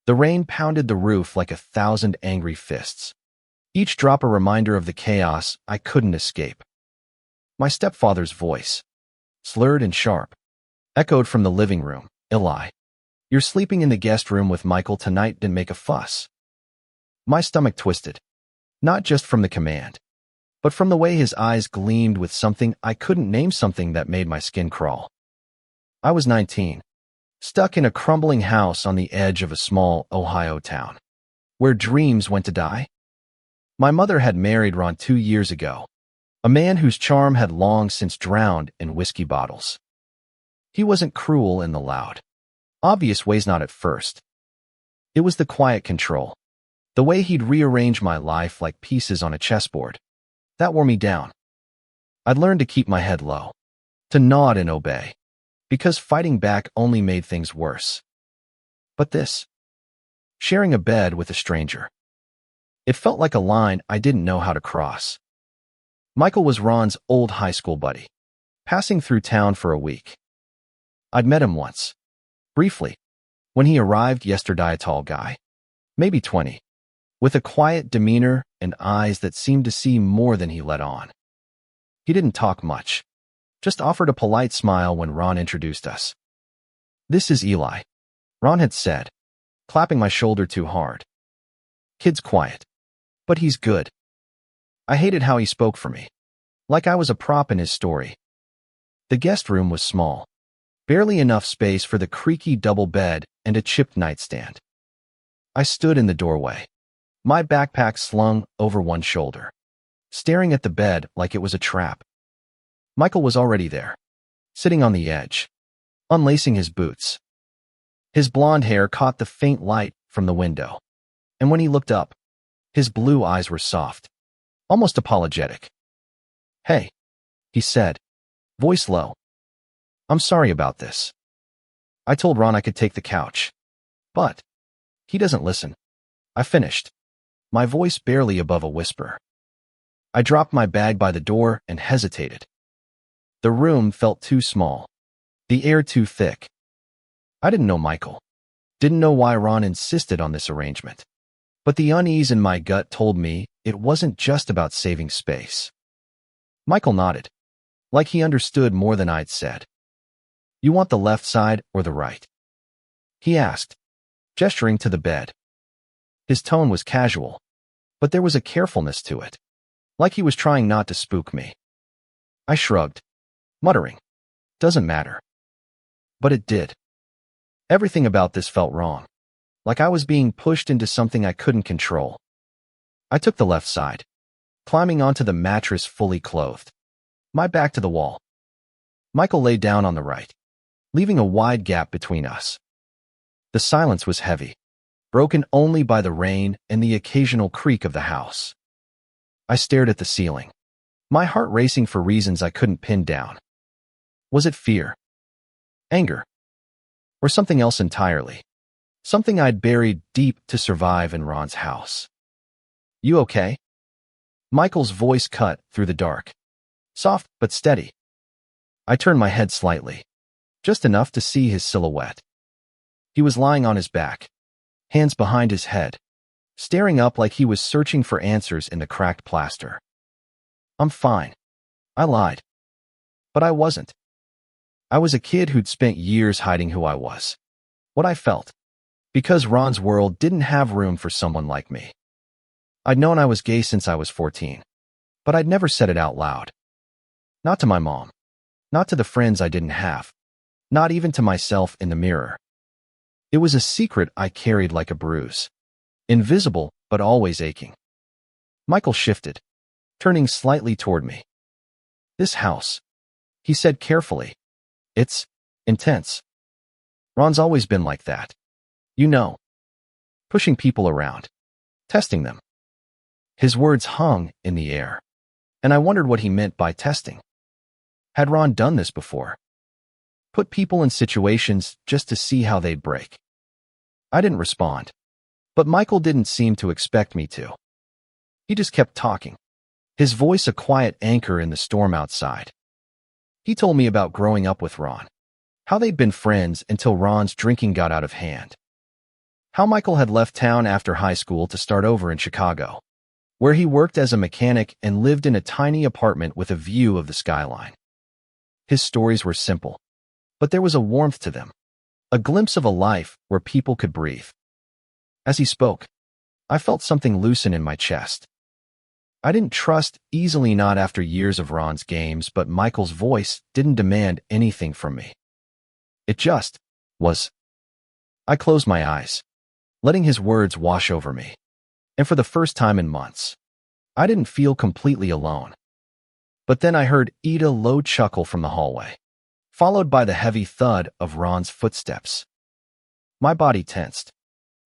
The rain pounded the roof like 1,000 angry fists, each drop a reminder of the chaos I couldn't escape. My stepfather's voice, slurred and sharp, echoed from the living room. Eli, you're sleeping in the guest room with Michael tonight, didn't make a fuss. My stomach twisted, not just from the command, but from the way his eyes gleamed with something I couldn't name, something that made my skin crawl. I was 19, stuck in a crumbling house on the edge of a small Ohio town, where dreams went to die. My mother had married Ron 2 years ago, a man whose charm had long since drowned in whiskey bottles. He wasn't cruel in the loud, obvious ways, not at first. It was the quiet control, the way he'd rearrange my life like pieces on a chessboard, that wore me down. I'd learned to keep my head low, to nod and obey, because fighting back only made things worse. But this, sharing a bed with a stranger, it felt like a line I didn't know how to cross. Michael was Ron's old high school buddy, passing through town for a week. I'd met him once, briefly, when he arrived yesterday, a tall guy, maybe 20, with a quiet demeanor and eyes that seemed to see more than he let on. He didn't talk much, just offered a polite smile when Ron introduced us. "This is Eli," Ron had said, clapping my shoulder too hard. "Kid's quiet, but he's good." I hated how he spoke for me, like I was a prop in his story. The guest room was small, barely enough space for the creaky double bed and a chipped nightstand. I stood in the doorway, my backpack slung over one shoulder, staring at the bed like it was a trap. Michael was already there, sitting on the edge, unlacing his boots. His blonde hair caught the faint light from the window, and when he looked up, his blue eyes were soft, almost apologetic. "Hey," he said, voice low. "I'm sorry about this. I told Ron I could take the couch, but he doesn't listen." I finished, my voice barely above a whisper. I dropped my bag by the door and hesitated. The room felt too small, the air too thick. I didn't know Michael, didn't know why Ron insisted on this arrangement, but the unease in my gut told me it wasn't just about saving space. Michael nodded, like he understood more than I'd said. "You want the left side or the right?" he asked, gesturing to the bed. His tone was casual, but there was a carefulness to it, like he was trying not to spook me. I shrugged, muttering, "Doesn't matter." But it did. Everything about this felt wrong, like I was being pushed into something I couldn't control. I took the left side, climbing onto the mattress fully clothed, my back to the wall. Michael lay down on the right, leaving a wide gap between us. The silence was heavy, broken only by the rain and the occasional creak of the house. I stared at the ceiling, my heart racing for reasons I couldn't pin down. Was it fear? Anger? Or something else entirely? Something I'd buried deep to survive in Ron's house. "You okay?" Michael's voice cut through the dark, soft but steady. I turned my head slightly, just enough to see his silhouette. He was lying on his back, hands behind his head, staring up like he was searching for answers in the cracked plaster. "I'm fine," I lied. But I wasn't. I was a kid who'd spent years hiding who I was, what I felt, because Ron's world didn't have room for someone like me. I'd known I was gay since I was 14, but I'd never said it out loud. Not to my mom, not to the friends I didn't have, not even to myself in the mirror. It was a secret I carried like a bruise, invisible but always aching. Michael shifted, turning slightly toward me. "This house," he said carefully, "it's intense. Ron's always been like that. You know, pushing people around, testing them." His words hung in the air, and I wondered what he meant by testing. Had Ron done this before? Put people in situations just to see how they'd break? I didn't respond, but Michael didn't seem to expect me to. He just kept talking, his voice a quiet anchor in the storm outside. He told me about growing up with Ron, how they'd been friends until Ron's drinking got out of hand, How Michael had left town after high school to start over in Chicago, where he worked as a mechanic and lived in a tiny apartment with a view of the skyline. His stories were simple, but there was a warmth to them, a glimpse of a life where people could breathe. As he spoke, I felt something loosen in my chest. I didn't trust easily, not after years of Ron's games, but Michael's voice didn't demand anything from me. It just was. I closed my eyes, letting his words wash over me. And for the first time in months, I didn't feel completely alone. But then I heard Ida's low chuckle from the hallway, followed by the heavy thud of Ron's footsteps. My body tensed,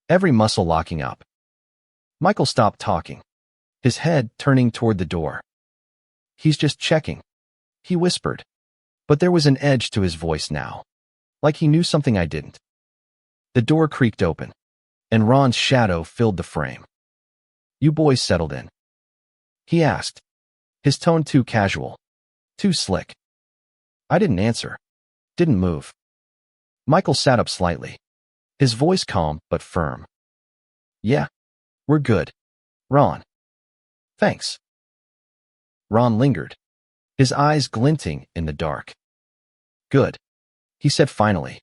every muscle locking up. Michael stopped talking, his head turning toward the door. "He's just checking," he whispered, but there was an edge to his voice now, like he knew something I didn't. The door creaked open, and Ron's shadow filled the frame. "You boys settled in?" he asked, his tone too casual, too slick. I didn't answer, didn't move. Michael sat up slightly, his voice calm but firm. "Yeah, we're good, Ron. Thanks." Ron lingered, his eyes glinting in the dark. "Good," he said finally,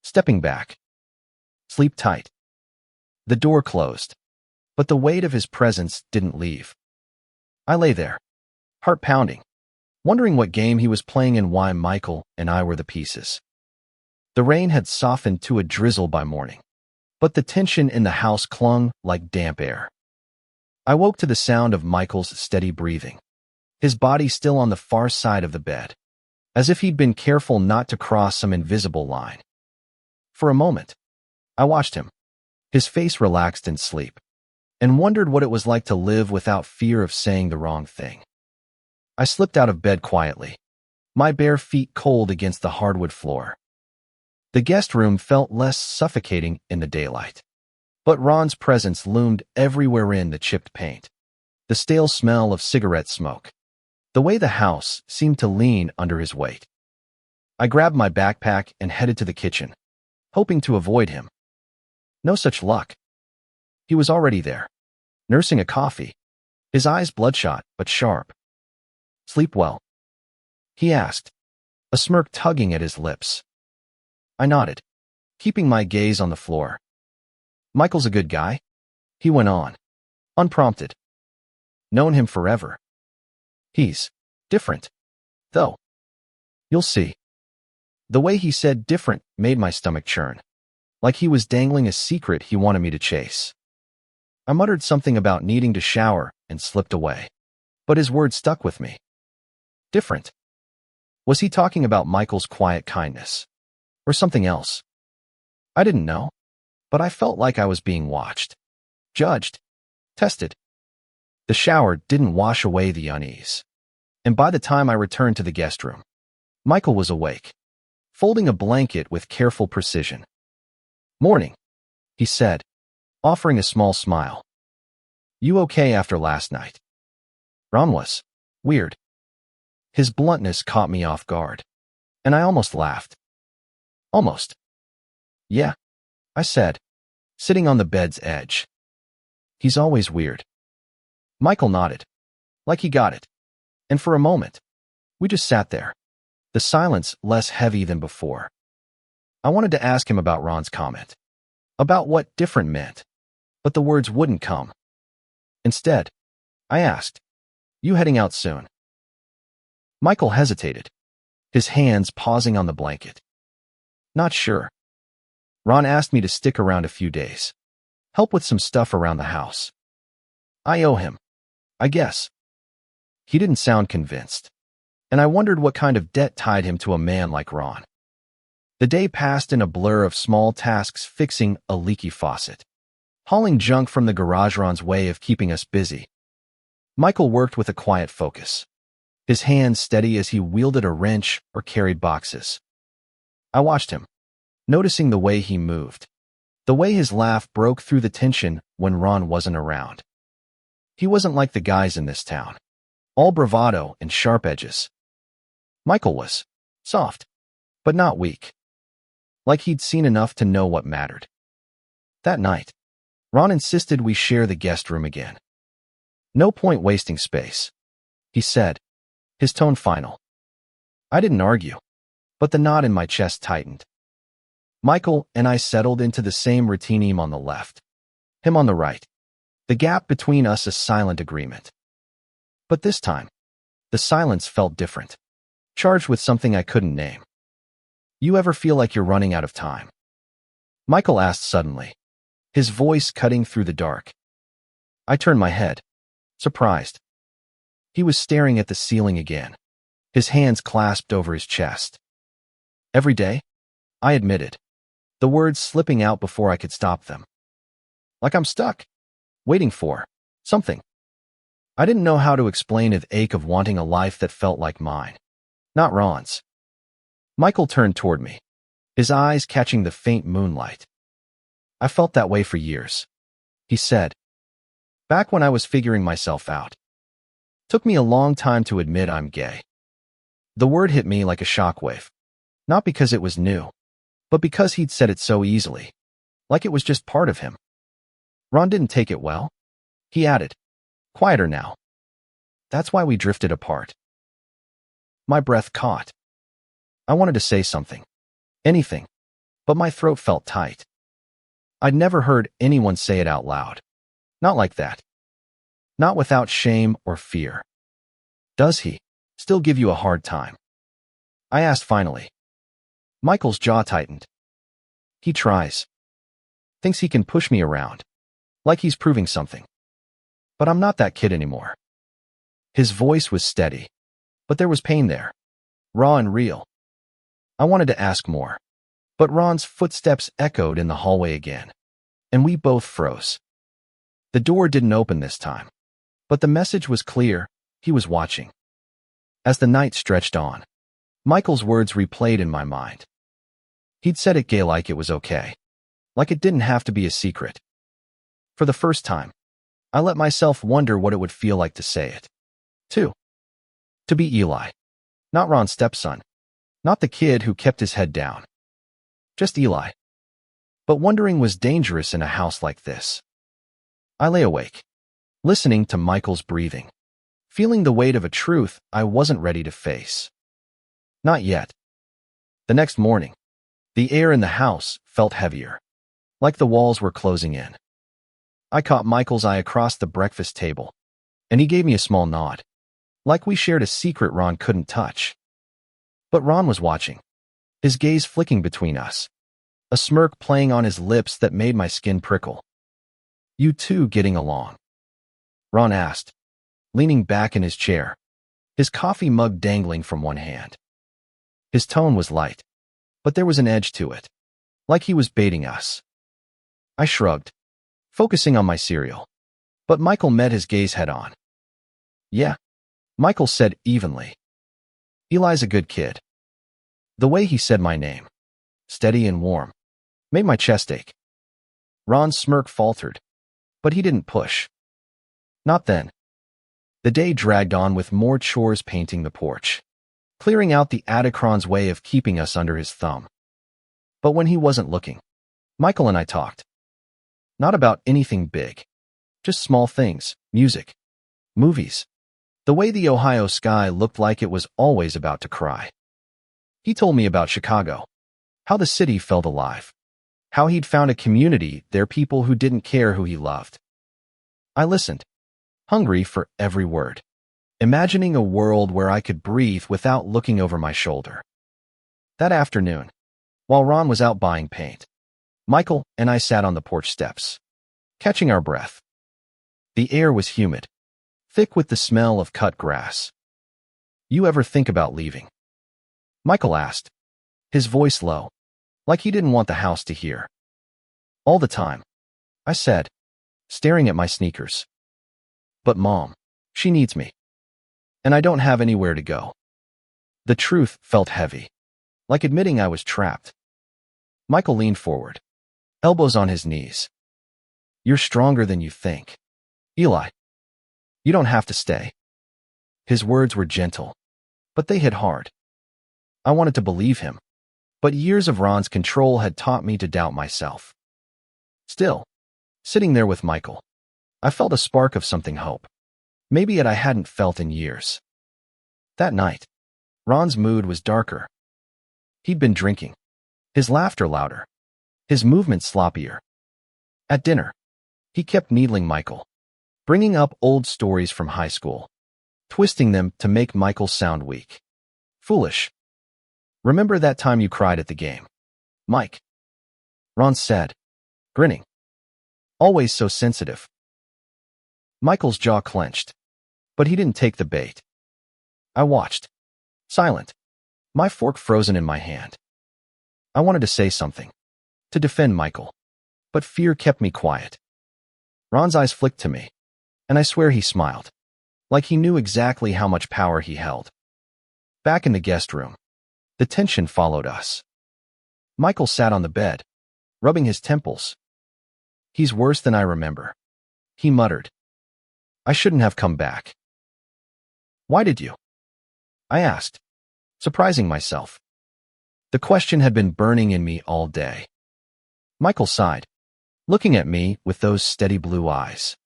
stepping back. "Sleep tight." The door closed, but the weight of his presence didn't leave. I lay there, heart pounding, wondering what game he was playing and why Michael and I were the pieces. The rain had softened to a drizzle by morning, but the tension in the house clung like damp air. I woke to the sound of Michael's steady breathing, his body still on the far side of the bed, as if he'd been careful not to cross some invisible line. For a moment, I watched him, his face relaxed in sleep, and wondered what it was like to live without fear of saying the wrong thing. I slipped out of bed quietly, my bare feet cold against the hardwood floor. The guest room felt less suffocating in the daylight, but Ron's presence loomed everywhere, in the chipped paint, the stale smell of cigarette smoke, the way the house seemed to lean under his weight. I grabbed my backpack and headed to the kitchen, hoping to avoid him. No such luck. He was already there, nursing a coffee, his eyes bloodshot but sharp. "Sleep well?" he asked, a smirk tugging at his lips. I nodded, keeping my gaze on the floor. "Michael's a good guy," he went on, unprompted. "Known him forever. He's different, though. You'll see." The way he said different made my stomach churn, like he was dangling a secret he wanted me to chase. I muttered something about needing to shower and slipped away, but his words stuck with me. Different. Was he talking about Michael's quiet kindness, or something else? I didn't know, but I felt like I was being watched, judged, tested. The shower didn't wash away the unease, and by the time I returned to the guest room, Michael was awake, folding a blanket with careful precision. "Morning," he said, offering a small smile. "You okay after last night?" Ron was weird. His bluntness caught me off guard, and I almost laughed. "Almost." "Yeah," I said, sitting on the bed's edge. "He's always weird." Michael nodded, like he got it, and for a moment, we just sat there, the silence less heavy than before. I wanted to ask him about Ron's comment, about what different meant, but the words wouldn't come. Instead, I asked, "You heading out soon?" Michael hesitated, his hands pausing on the blanket. "Not sure. Ron asked me to stick around a few days, help with some stuff around the house. I owe him, I guess." He didn't sound convinced, and I wondered what kind of debt tied him to a man like Ron. The day passed in a blur of small tasks: fixing a leaky faucet, hauling junk from the garage, Ron's way of keeping us busy. Michael worked with a quiet focus, his hands steady as he wielded a wrench or carried boxes. I watched him, noticing the way he moved, the way his laugh broke through the tension when Ron wasn't around. He wasn't like the guys in this town, all bravado and sharp edges. Michael was soft, but not weak, like he'd seen enough to know what mattered. That night, Ron insisted we share the guest room again. No point wasting space, he said, his tone final. I didn't argue, but the knot in my chest tightened. Michael and I settled into the same routine on the left, him on the right. The gap between us a silent agreement. But this time, the silence felt different, charged with something I couldn't name. You ever feel like you're running out of time? Michael asked suddenly, his voice cutting through the dark. I turned my head, surprised. He was staring at the ceiling again, his hands clasped over his chest. Every day? I admitted, the words slipping out before I could stop them. Like I'm stuck, waiting for something. I didn't know how to explain the ache of wanting a life that felt like mine, not Ron's. Michael turned toward me, his eyes catching the faint moonlight. I felt that way for years, he said. Back when I was figuring myself out. Took me a long time to admit I'm gay. The word hit me like a shockwave, not because it was new, but because he'd said it so easily, like it was just part of him. Ron didn't take it well, he added, quieter now. That's why we drifted apart. My breath caught. I wanted to say something, anything, but my throat felt tight. I'd never heard anyone say it out loud. Not like that. Not without shame or fear. Does he still give you a hard time? I asked finally. Michael's jaw tightened. He tries. Thinks he can push me around, like he's proving something. But I'm not that kid anymore. His voice was steady, but there was pain there, raw and real. I wanted to ask more, but Ron's footsteps echoed in the hallway again, and we both froze. The door didn't open this time, but the message was clear, he was watching. As the night stretched on, Michael's words replayed in my mind. He'd said it gay like it was okay, like it didn't have to be a secret. For the first time, I let myself wonder what it would feel like to say it. To be Eli, not Ron's stepson, not the kid who kept his head down. Just Eli. But wondering was dangerous in a house like this. I lay awake, listening to Michael's breathing, feeling the weight of a truth I wasn't ready to face. Not yet. The next morning, the air in the house felt heavier, like the walls were closing in. I caught Michael's eye across the breakfast table, and he gave me a small nod, like we shared a secret Ron couldn't touch. But Ron was watching, his gaze flicking between us, a smirk playing on his lips that made my skin prickle. You two getting along? Ron asked, leaning back in his chair, his coffee mug dangling from one hand. His tone was light, but there was an edge to it, like he was baiting us. I shrugged, focusing on my cereal, but Michael met his gaze head-on. Yeah, Michael said evenly. Eli's a good kid. The way he said my name, steady and warm, made my chest ache. Ron's smirk faltered, but he didn't push. Not then. The day dragged on with more chores painting the porch, clearing out the Adacron's way of keeping us under his thumb. But when he wasn't looking, Michael and I talked. Not about anything big, just small things, music, movies. The way the Ohio sky looked like it was always about to cry. He told me about Chicago, how the city felt alive, how he'd found a community there, people who didn't care who he loved. I listened, hungry for every word, imagining a world where I could breathe without looking over my shoulder. That afternoon, while Ron was out buying paint, Michael and I sat on the porch steps, catching our breath. The air was humid, thick with the smell of cut grass. You ever think about leaving? Michael asked, his voice low, like he didn't want the house to hear. All the time, I said, staring at my sneakers. But Mom, she needs me. And I don't have anywhere to go. The truth felt heavy, like admitting I was trapped. Michael leaned forward, elbows on his knees. You're stronger than you think. Eli, you don't have to stay. His words were gentle, but they hit hard. I wanted to believe him, but years of Ron's control had taught me to doubt myself. Still, sitting there with Michael, I felt a spark of something hope. Maybe it I hadn't felt in years. That night, Ron's mood was darker. He'd been drinking, his laughter louder, his movements sloppier. At dinner, he kept needling Michael, bringing up old stories from high school, twisting them to make Michael sound weak. Foolish. Remember that time you cried at the game, Mike? Ron said, grinning. Always so sensitive. Michael's jaw clenched, but he didn't take the bait. I watched, silent, my fork frozen in my hand. I wanted to say something, to defend Michael, but fear kept me quiet. Ron's eyes flicked to me, and I swear he smiled, like he knew exactly how much power he held. Back in the guest room, the tension followed us. Michael sat on the bed, rubbing his temples. He's worse than I remember, he muttered. I shouldn't have come back. Why did you? I asked, surprising myself. The question had been burning in me all day. Michael sighed, looking at me with those steady blue eyes.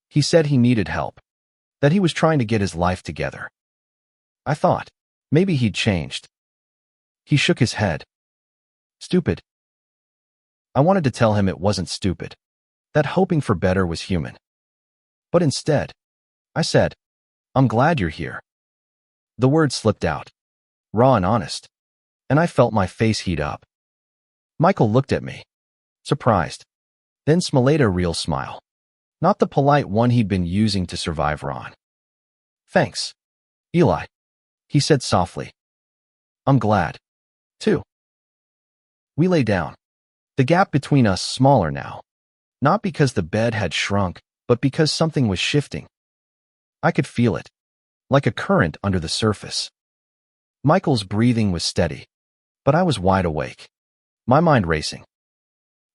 He said he needed help, that he was trying to get his life together. I thought, maybe he'd changed. He shook his head. Stupid. I wanted to tell him it wasn't stupid, that hoping for better was human. But instead, I said, I'm glad you're here. The words slipped out, raw and honest, and I felt my face heat up. Michael looked at me, surprised, then smiled a real smile, not the polite one he'd been using to survive Ron. Thanks, Eli, he said softly. I'm glad, too. We lay down, the gap between us smaller now, not because the bed had shrunk, but because something was shifting. I could feel it, like a current under the surface. Michael's breathing was steady, but I was wide awake, my mind racing.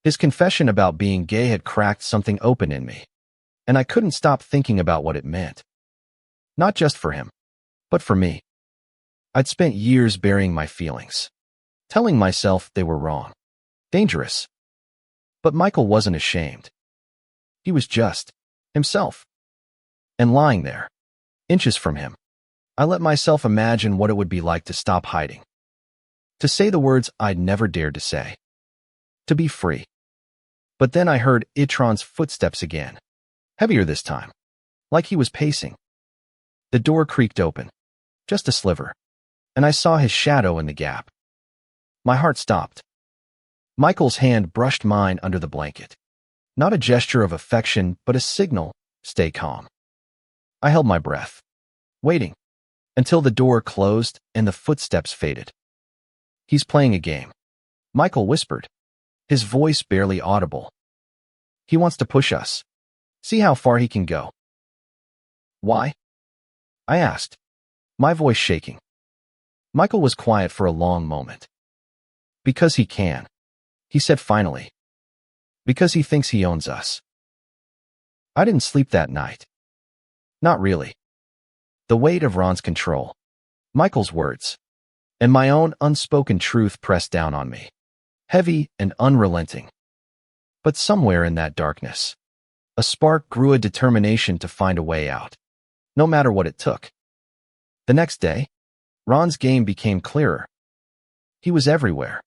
His confession about being gay had cracked something open in me, and I couldn't stop thinking about what it meant. Not just for him, but for me. I'd spent years burying my feelings, telling myself they were wrong, dangerous. But Michael wasn't ashamed. He was just himself. And lying there, inches from him, I let myself imagine what it would be like to stop hiding. To say the words I'd never dared to say. To be free. But then I heard Itron's footsteps again, heavier this time, like he was pacing. The door creaked open, just a sliver, and I saw his shadow in the gap. My heart stopped. Michael's hand brushed mine under the blanket. Not a gesture of affection, but a signal, stay calm. I held my breath, waiting, until the door closed and the footsteps faded. He's playing a game, Michael whispered, his voice barely audible. He wants to push us, see how far he can go. Why? I asked, my voice shaking. Michael was quiet for a long moment. Because he can, he said finally. Because he thinks he owns us. I didn't sleep that night. Not really. The weight of Ron's control, Michael's words, and my own unspoken truth pressed down on me, heavy and unrelenting. But somewhere in that darkness, a spark grew, a determination to find a way out, no matter what it took. The next day, Ron's game became clearer. He was everywhere,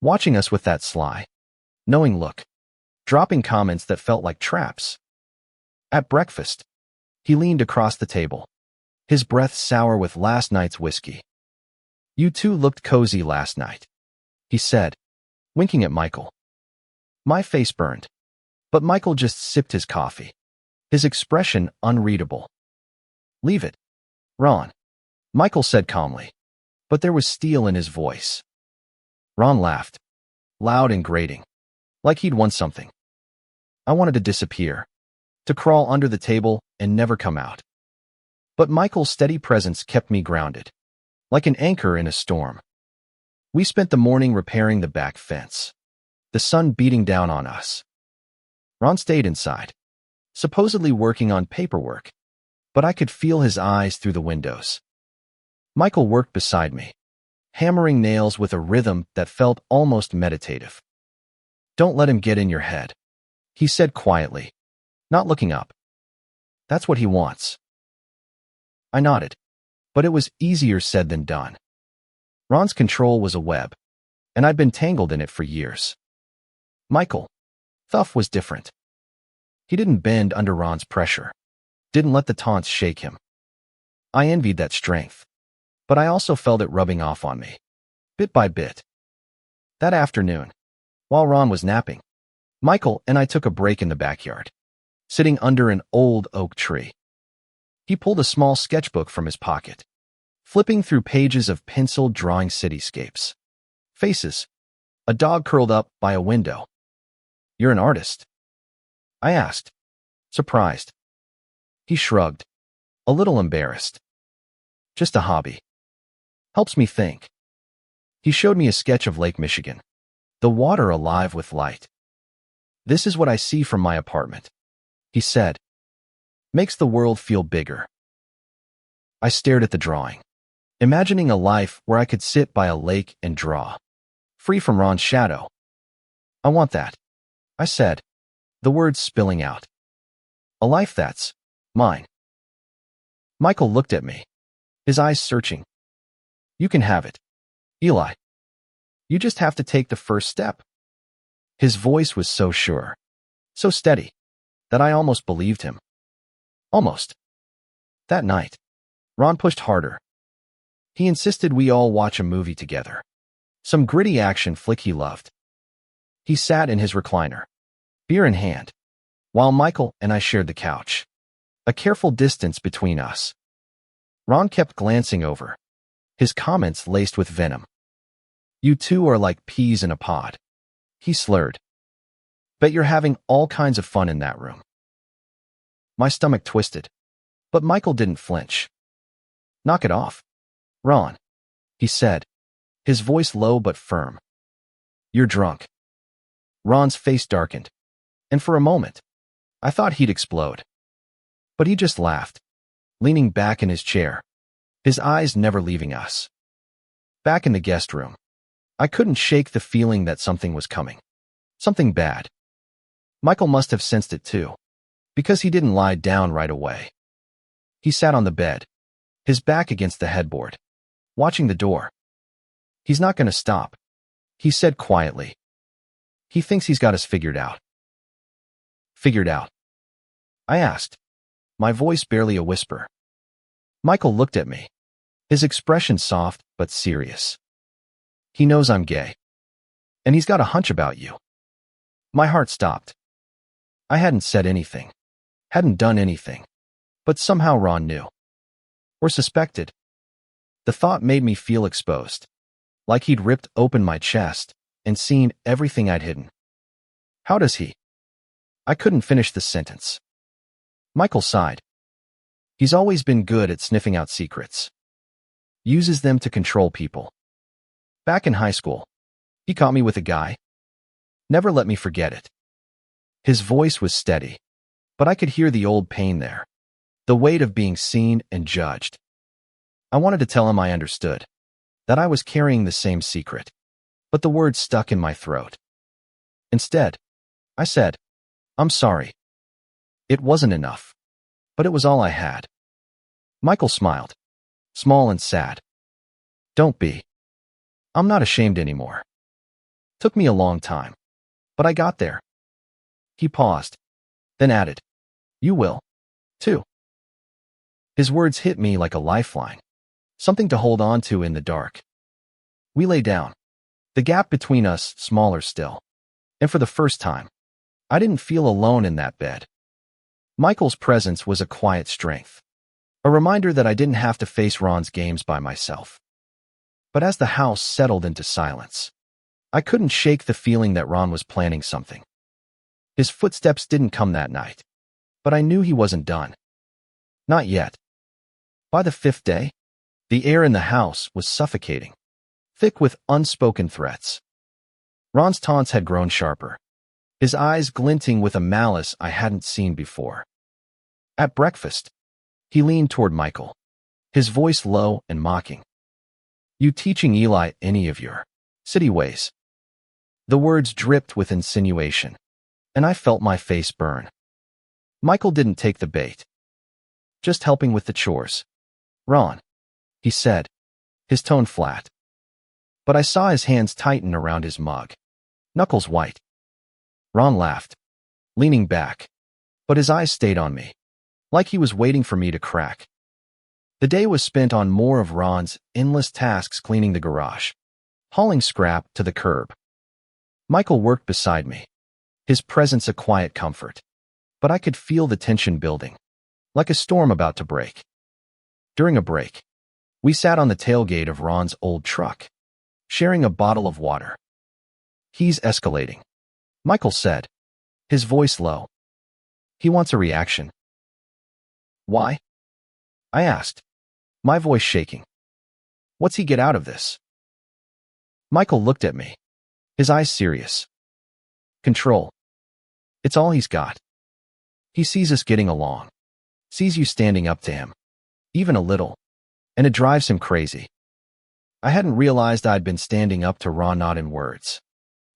watching us with that sly, knowing look, dropping comments that felt like traps. At breakfast, he leaned across the table, his breath sour with last night's whiskey. You two looked cozy last night, he said, winking at Michael. My face burned, but Michael just sipped his coffee, his expression unreadable. Leave it, Ron, Michael said calmly, but there was steel in his voice. Ron laughed, loud and grating, like he'd won something. I wanted to disappear, to crawl under the table and never come out. But Michael's steady presence kept me grounded, like an anchor in a storm. We spent the morning repairing the back fence, the sun beating down on us. Ron stayed inside, supposedly working on paperwork, but I could feel his eyes through the windows. Michael worked beside me, hammering nails with a rhythm that felt almost meditative. Don't let him get in your head, he said quietly, not looking up. That's what he wants. I nodded, but it was easier said than done. Ron's control was a web, and I'd been tangled in it for years. Michael, Thuff, was different. He didn't bend under Ron's pressure, didn't let the taunts shake him. I envied that strength, but I also felt it rubbing off on me, bit by bit. That afternoon, while Ron was napping, Michael and I took a break in the backyard, sitting under an old oak tree. He pulled a small sketchbook from his pocket, flipping through pages of pencil drawing cityscapes. Faces. A dog curled up by a window. You're an artist? I asked, surprised. He shrugged, a little embarrassed. Just a hobby. Helps me think. He showed me a sketch of Lake Michigan, the water alive with light. This is what I see from my apartment, he said. Makes the world feel bigger. I stared at the drawing, imagining a life where I could sit by a lake and draw, free from Ron's shadow. I want that, I said, the words spilling out. A life that's mine. Michael looked at me, his eyes searching. You can have it, Eli. You just have to take the first step. His voice was so sure, so steady, that I almost believed him. Almost. That night, Ron pushed harder. He insisted we all watch a movie together, some gritty action flick he loved. He sat in his recliner, beer in hand, while Michael and I shared the couch, a careful distance between us. Ron kept glancing over, his comments laced with venom. You two are like peas in a pod, he slurred. Bet you're having all kinds of fun in that room. My stomach twisted, but Michael didn't flinch. Knock it off, Ron, he said, his voice low but firm. You're drunk. Ron's face darkened, and for a moment, I thought he'd explode. But he just laughed, leaning back in his chair, his eyes never leaving us. Back in the guest room, I couldn't shake the feeling that something was coming. Something bad. Michael must have sensed it too, because he didn't lie down right away. He sat on the bed, his back against the headboard, watching the door. He's not going to stop, he said quietly. He thinks he's got us figured out. Figured out? I asked, my voice barely a whisper. Michael looked at me, his expression soft but serious. He knows I'm gay, and he's got a hunch about you. My heart stopped. I hadn't said anything, hadn't done anything, but somehow Ron knew. Or suspected. The thought made me feel exposed, like he'd ripped open my chest and seen everything I'd hidden. How does he? I couldn't finish the sentence. Michael sighed. He's always been good at sniffing out secrets. Uses them to control people. Back in high school, he caught me with a guy. Never let me forget it. His voice was steady, but I could hear the old pain there, the weight of being seen and judged. I wanted to tell him I understood, that I was carrying the same secret, but the words stuck in my throat. Instead, I said, I'm sorry. It wasn't enough, but it was all I had. Michael smiled, small and sad. Don't be. I'm not ashamed anymore. Took me a long time, but I got there. He paused, then added, You will, too. His words hit me like a lifeline, something to hold on to in the dark. We lay down, the gap between us smaller still, and for the first time, I didn't feel alone in that bed. Michael's presence was a quiet strength, a reminder that I didn't have to face Ron's games by myself. But as the house settled into silence, I couldn't shake the feeling that Ron was planning something. His footsteps didn't come that night, but I knew he wasn't done. Not yet. By the fifth day, the air in the house was suffocating, thick with unspoken threats. Ron's taunts had grown sharper, his eyes glinting with a malice I hadn't seen before. At breakfast, he leaned toward Michael, his voice low and mocking. You teaching Eli any of your city ways? The words dripped with insinuation, and I felt my face burn. Michael didn't take the bait. Just helping with the chores. Ron, he said, his tone flat. But I saw his hands tighten around his mug, knuckles white. Ron laughed, leaning back, but his eyes stayed on me, like he was waiting for me to crack. The day was spent on more of Ron's endless tasks, cleaning the garage, hauling scrap to the curb. Michael worked beside me, his presence a quiet comfort, but I could feel the tension building, like a storm about to break. During a break, we sat on the tailgate of Ron's old truck, sharing a bottle of water. "He's escalating," Michael said, his voice low. "He wants a reaction." "Why?" I asked, my voice shaking. "What's he get out of this?" Michael looked at me, his eyes serious. "Control. It's all he's got. He sees us getting along, sees you standing up to him, even a little, and it drives him crazy." I hadn't realized I'd been standing up to Ron, not in words,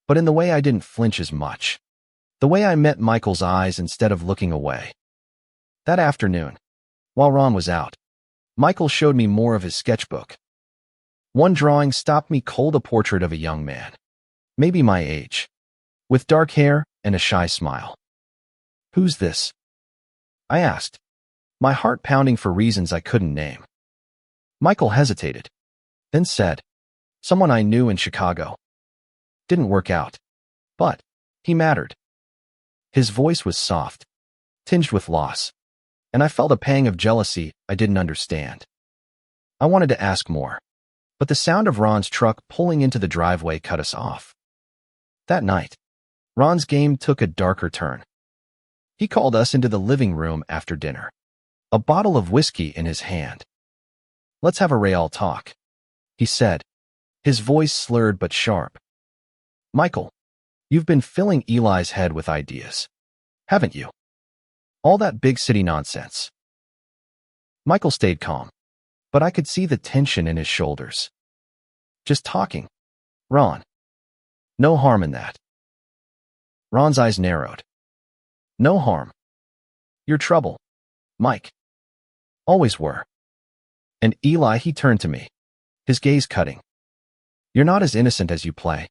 but in the way I didn't flinch as much, the way I met Michael's eyes instead of looking away. That afternoon, while Ron was out, Michael showed me more of his sketchbook. One drawing stopped me cold, a portrait of a young man, maybe my age, with dark hair and a shy smile. "Who's this?" I asked, my heart pounding for reasons I couldn't name. Michael hesitated, then said, "Someone I knew in Chicago. Didn't work out, but he mattered." His voice was soft, tinged with loss, and I felt a pang of jealousy I didn't understand. I wanted to ask more, but the sound of Ron's truck pulling into the driveway cut us off. That night, Ron's game took a darker turn. He called us into the living room after dinner, a bottle of whiskey in his hand. "Let's have a real talk," he said, his voice slurred but sharp. "Michael, you've been filling Eli's head with ideas, haven't you? All that big city nonsense." Michael stayed calm, but I could see the tension in his shoulders. "Just talking, Ron. No harm in that." Ron's eyes narrowed. "No harm. You're trouble, Mike. Always were." "And Eli," he turned to me, his gaze cutting. "You're not as innocent as you play,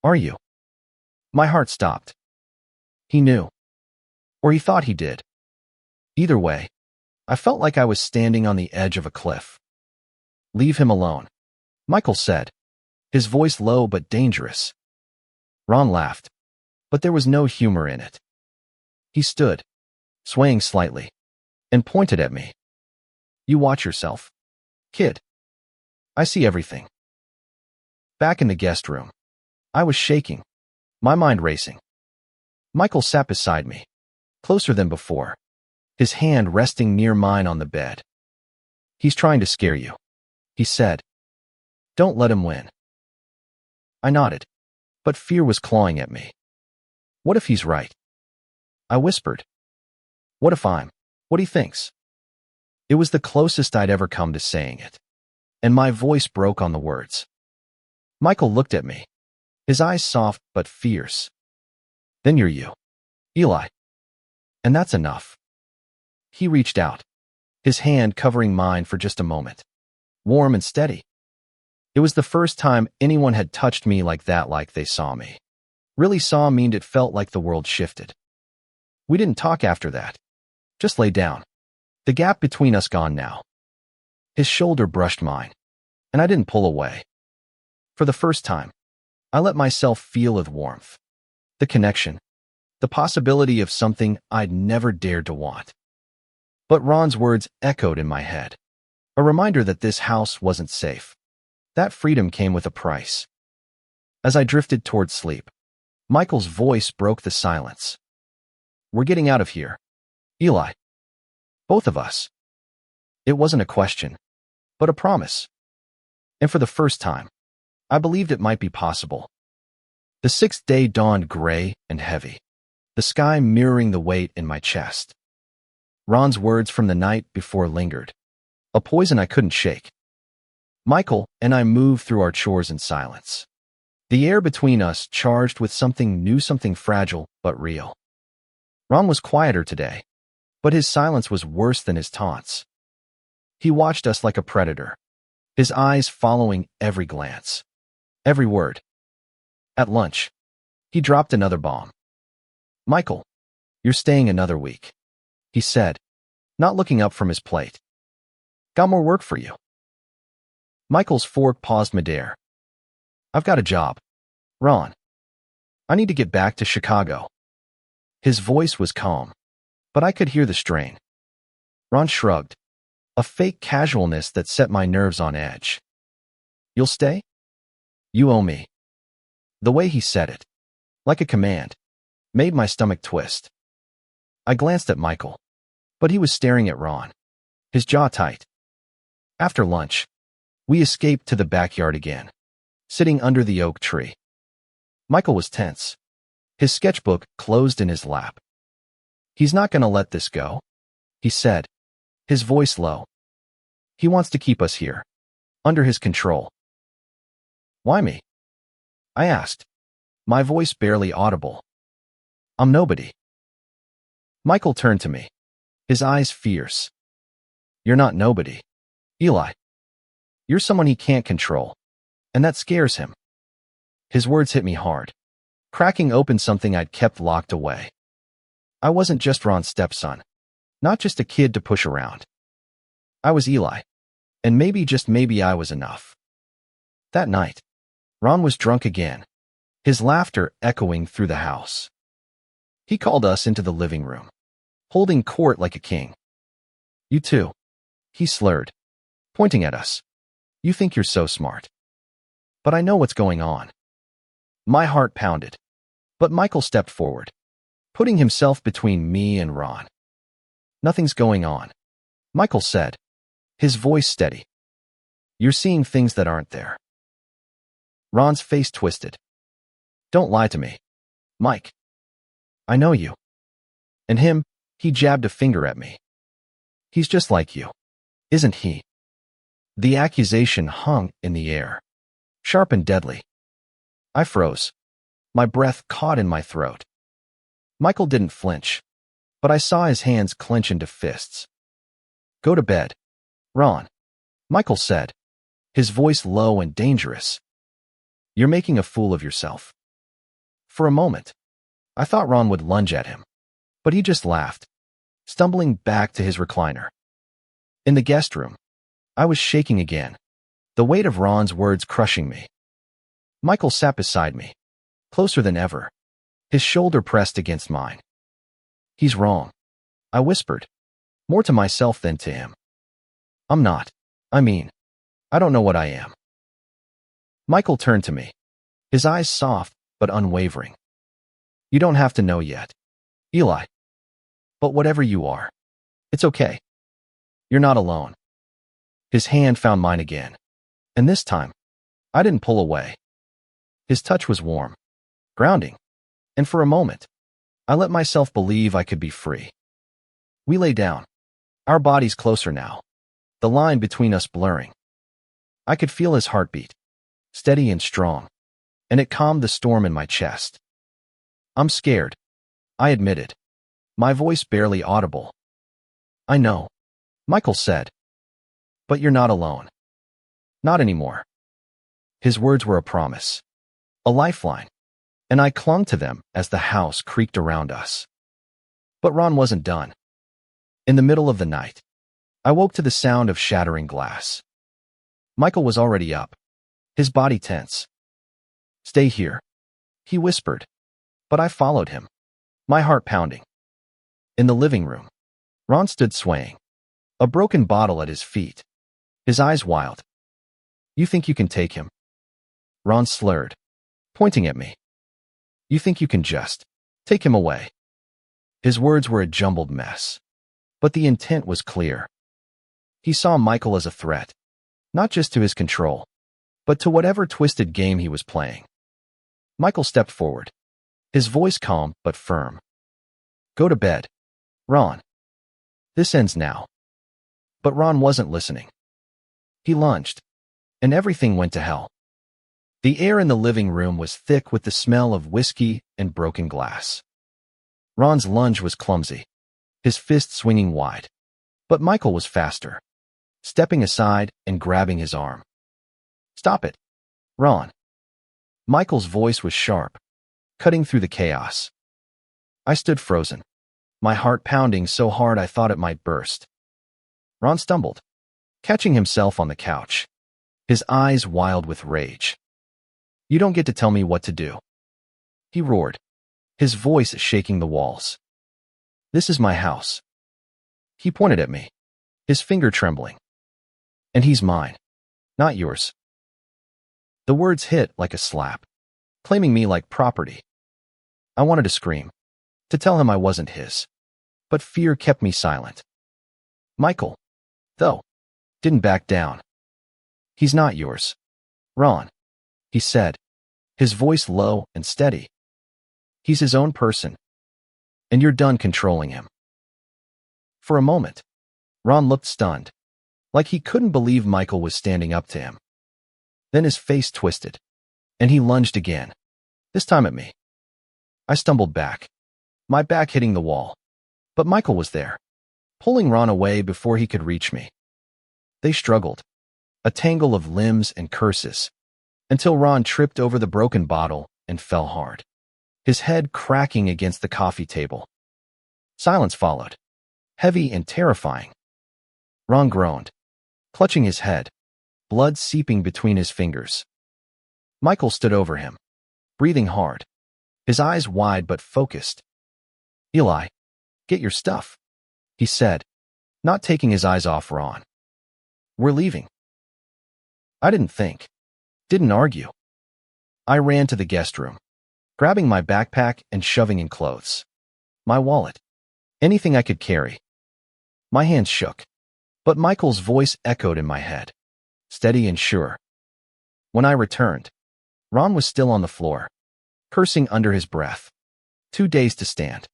are you?" My heart stopped. He knew. Or he thought he did. Either way, I felt like I was standing on the edge of a cliff. "Leave him alone," Michael said, his voice low but dangerous. Ron laughed, but there was no humor in it. He stood, swaying slightly, and pointed at me. "You watch yourself, kid. I see everything." Back in the guest room, I was shaking, my mind racing. Michael sat beside me, closer than before, his hand resting near mine on the bed. "He's trying to scare you," he said. "Don't let him win." I nodded, but fear was clawing at me. "What if he's right?" I whispered. "What if I'm what he thinks?" It was the closest I'd ever come to saying it, and my voice broke on the words. Michael looked at me, his eyes soft but fierce. "Then you're you, Eli. And that's enough." He reached out, his hand covering mine for just a moment, warm and steady. It was the first time anyone had touched me like that, like they saw me. Really saw me, and it felt like the world shifted. We didn't talk after that. Just lay down. The gap between us gone now. His shoulder brushed mine, and I didn't pull away. For the first time, I let myself feel the warmth, the connection, the possibility of something I'd never dared to want. But Ron's words echoed in my head, a reminder that this house wasn't safe. That freedom came with a price. As I drifted toward sleep, Michael's voice broke the silence. "We're getting out of here, Eli. Both of us." It wasn't a question, but a promise. And for the first time, I believed it might be possible. The sixth day dawned gray and heavy, the sky mirroring the weight in my chest. Ron's words from the night before lingered, a poison I couldn't shake. Michael and I moved through our chores in silence, the air between us charged with something new, something fragile but real. Ron was quieter today, but his silence was worse than his taunts. He watched us like a predator, his eyes following every glance, every word. At lunch, he dropped another bomb. "Michael, you're staying another week," he said, not looking up from his plate. "Got more work for you." Michael's fork paused midair. "I've got a job, Ron. I need to get back to Chicago." His voice was calm, but I could hear the strain. Ron shrugged, a fake casualness that set my nerves on edge. "You'll stay? You owe me." The way he said it, like a command, made my stomach twist. I glanced at Michael, but he was staring at Ron, his jaw tight. After lunch, we escaped to the backyard again, sitting under the oak tree. Michael was tense, his sketchbook closed in his lap. "He's not going to let this go," he said, his voice low. "He wants to keep us here, under his control." "Why me?" I asked, my voice barely audible. "I'm nobody." Michael turned to me, his eyes fierce. "You're not nobody, Eli. You're someone he can't control, and that scares him." His words hit me hard, cracking open something I'd kept locked away. I wasn't just Ron's stepson, not just a kid to push around. I was Eli, and maybe, just maybe, I was enough. That night, Ron was drunk again, his laughter echoing through the house. He called us into the living room, holding court like a king. "You too," he slurred, pointing at us. "You think you're so smart. But I know what's going on." My heart pounded, but Michael stepped forward, putting himself between me and Ron. "Nothing's going on," Michael said, his voice steady. "You're seeing things that aren't there." Ron's face twisted. "Don't lie to me, Mike. I know you." And him, he jabbed a finger at me. "He's just like you, isn't he?" The accusation hung in the air, sharp and deadly. I froze, my breath caught in my throat. Michael didn't flinch, but I saw his hands clench into fists. "Go to bed, Ron," Michael said, his voice low and dangerous. "You're making a fool of yourself." For a moment, I thought Ron would lunge at him, but he just laughed, stumbling back to his recliner. In the guest room, I was shaking again, the weight of Ron's words crushing me. Michael sat beside me, closer than ever, his shoulder pressed against mine. "He's wrong," I whispered, more to myself than to him. "I'm not. I mean, I don't know what I am." Michael turned to me, his eyes soft but unwavering. "You don't have to know yet, Eli. But whatever you are, it's okay. You're not alone." His hand found mine again, and this time, I didn't pull away. His touch was warm, grounding, and for a moment, I let myself believe I could be free. We lay down, our bodies closer now, the line between us blurring. I could feel his heartbeat, steady and strong, and it calmed the storm in my chest. "I'm scared," I admitted, my voice barely audible. "I know," Michael said. "But you're not alone. Not anymore." His words were a promise, a lifeline, and I clung to them as the house creaked around us. But Ron wasn't done. In the middle of the night, I woke to the sound of shattering glass. Michael was already up, his body tense. "Stay here," he whispered, but I followed him, my heart pounding. In the living room, Ron stood swaying, a broken bottle at his feet, his eyes wild. "You think you can take him?" Ron slurred, pointing at me. "You think you can just take him away?" His words were a jumbled mess, but the intent was clear. He saw Michael as a threat, not just to his control, but to whatever twisted game he was playing. Michael stepped forward, his voice calm but firm. "Go to bed, Ron. This ends now." But Ron wasn't listening. He lunged, and everything went to hell. The air in the living room was thick with the smell of whiskey and broken glass. Ron's lunge was clumsy, his fist swinging wide. But Michael was faster, stepping aside and grabbing his arm. "Stop it, Ron." Michael's voice was sharp, cutting through the chaos. I stood frozen, my heart pounding so hard I thought it might burst. Ron stumbled, catching himself on the couch, his eyes wild with rage. "You don't get to tell me what to do," he roared, his voice shaking the walls. "This is my house." He pointed at me, his finger trembling. "And he's mine, not yours." The words hit like a slap, claiming me like property. I wanted to scream, to tell him I wasn't his, but fear kept me silent. Michael, though, didn't back down. "He's not yours, Ron," he said, his voice low and steady. "He's his own person, and you're done controlling him." For a moment, Ron looked stunned, like he couldn't believe Michael was standing up to him. Then his face twisted, and he lunged again, this time at me. I stumbled back, my back hitting the wall, but Michael was there, pulling Ron away before he could reach me. They struggled, a tangle of limbs and curses, until Ron tripped over the broken bottle and fell hard, his head cracking against the coffee table. Silence followed, heavy and terrifying. Ron groaned, clutching his head, blood seeping between his fingers. Michael stood over him, breathing hard, his eyes wide but focused. "Eli, get your stuff," he said, not taking his eyes off Ron. "We're leaving." I didn't think, didn't argue. I ran to the guest room, grabbing my backpack and shoving in clothes, my wallet, anything I could carry. My hands shook, but Michael's voice echoed in my head, steady and sure. When I returned, Ron was still on the floor, cursing under his breath, too dazed to stand.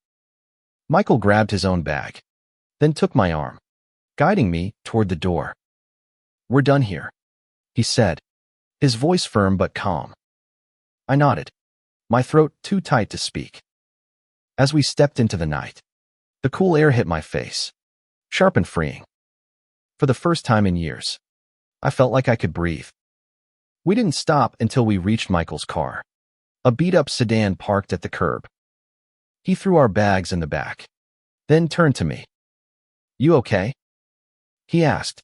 Michael grabbed his own bag, then took my arm, guiding me toward the door. "We're done here," he said, his voice firm but calm. I nodded, my throat too tight to speak. As we stepped into the night, the cool air hit my face, sharp and freeing. For the first time in years, I felt like I could breathe. We didn't stop until we reached Michael's car, a beat-up sedan parked at the curb. He threw our bags in the back, then turned to me. "You okay?" he asked,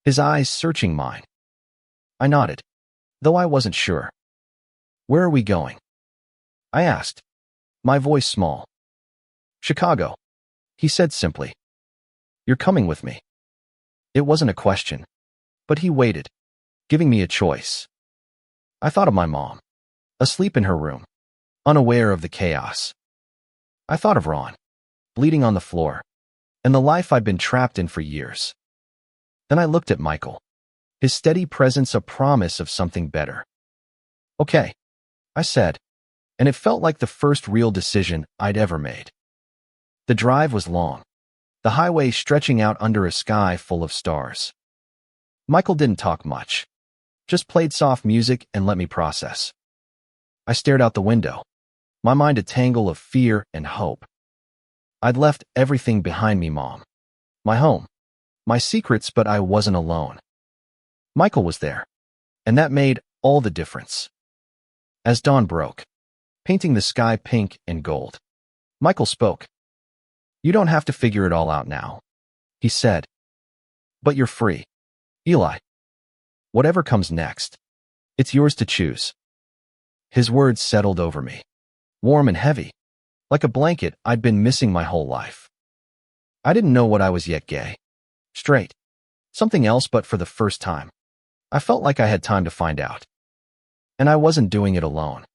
his eyes searching mine. I nodded, though I wasn't sure. "Where are we going?" I asked, my voice small. "Chicago," he said simply. "You're coming with me." It wasn't a question, but he waited, giving me a choice. I thought of my mom, asleep in her room, unaware of the chaos. I thought of Ron, bleeding on the floor, and the life I'd been trapped in for years. Then I looked at Michael, his steady presence a promise of something better. "Okay," I said, and it felt like the first real decision I'd ever made. The drive was long, the highway stretching out under a sky full of stars. Michael didn't talk much, just played soft music and let me process. I stared out the window, my mind a tangle of fear and hope. I'd left everything behind me, Mom. My home, my secrets, but I wasn't alone. Michael was there, and that made all the difference. As dawn broke, painting the sky pink and gold, Michael spoke. "You don't have to figure it all out now," he said. "But you're free, Eli. Whatever comes next, it's yours to choose." His words settled over me, warm and heavy, like a blanket I'd been missing my whole life. I didn't know what I was yet, gay, straight, something else, but for the first time, I felt like I had time to find out. And I wasn't doing it alone.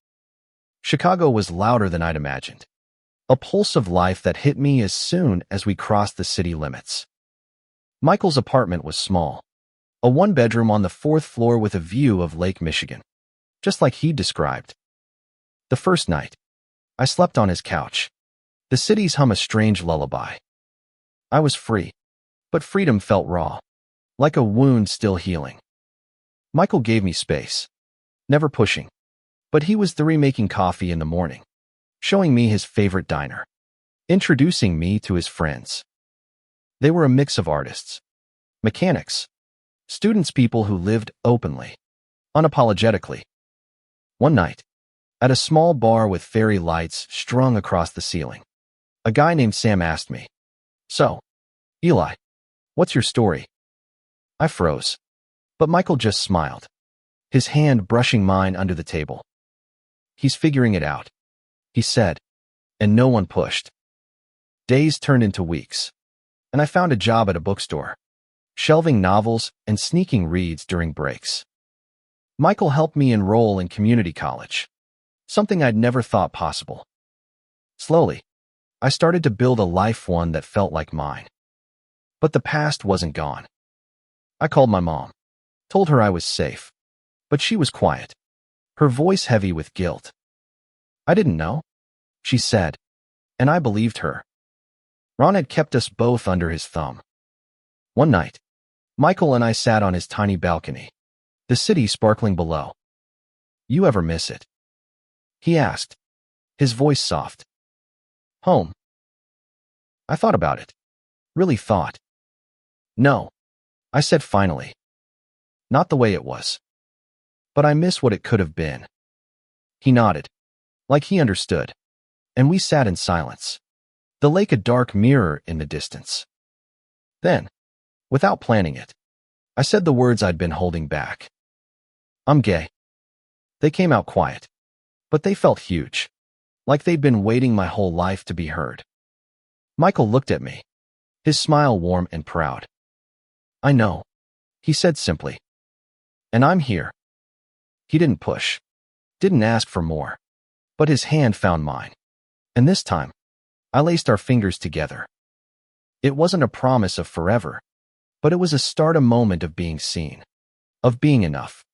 Chicago was louder than I'd imagined, a pulse of life that hit me as soon as we crossed the city limits. Michael's apartment was small, a one-bedroom on the 4th floor with a view of Lake Michigan, just like he'd described. The first night, I slept on his couch. The cities hum a strange lullaby. I was free, but freedom felt raw, like a wound still healing. Michael gave me space, never pushing, but he was making coffee in the morning, showing me his favorite diner, introducing me to his friends. They were a mix of artists, mechanics, students, people who lived openly, unapologetically. One night, at a small bar with fairy lights strung across the ceiling, a guy named Sam asked me, "So, Eli, what's your story?" I froze, but Michael just smiled, his hand brushing mine under the table. "He's figuring it out," he said, and no one pushed. Days turned into weeks, and I found a job at a bookstore, shelving novels and sneaking reads during breaks. Michael helped me enroll in community college, something I'd never thought possible. Slowly, I started to build a life, one that felt like mine. But the past wasn't gone. I called my mom, told her I was safe, but she was quiet, her voice heavy with guilt. "I didn't know," she said, and I believed her. Ron had kept us both under his thumb. One night, Michael and I sat on his tiny balcony, the city sparkling below. "You ever miss it?" he asked, his voice soft. "Home?" I thought about it. Really thought. "No," I said finally. "Not the way it was. But I miss what it could have been." He nodded, like he understood, and we sat in silence, the lake a dark mirror in the distance. Then, without planning it, I said the words I'd been holding back. "I'm gay." They came out quiet, but they felt huge, like they'd been waiting my whole life to be heard. Michael looked at me, his smile warm and proud. "I know," he said simply. "And I'm here." He didn't push, didn't ask for more, but his hand found mine. And this time, I laced our fingers together. It wasn't a promise of forever, but it was a start, a moment of being seen, of being enough.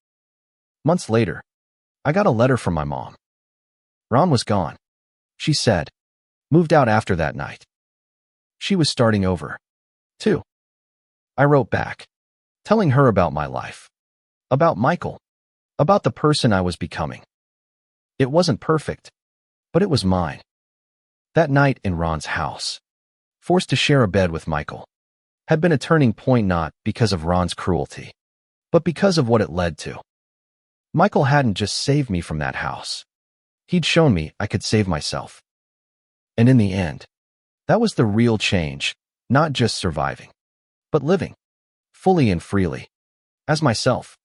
Months later, I got a letter from my mom. "Ron was gone," she said, "moved out after that night." She was starting over, too. I wrote back, telling her about my life, about Michael, about the person I was becoming. It wasn't perfect, but it was mine. That night in Ron's house, forced to share a bed with Michael, had been a turning point, not because of Ron's cruelty, but because of what it led to. Michael hadn't just saved me from that house. He'd shown me I could save myself. And in the end, that was the real change, not just surviving, but living, fully and freely, as myself.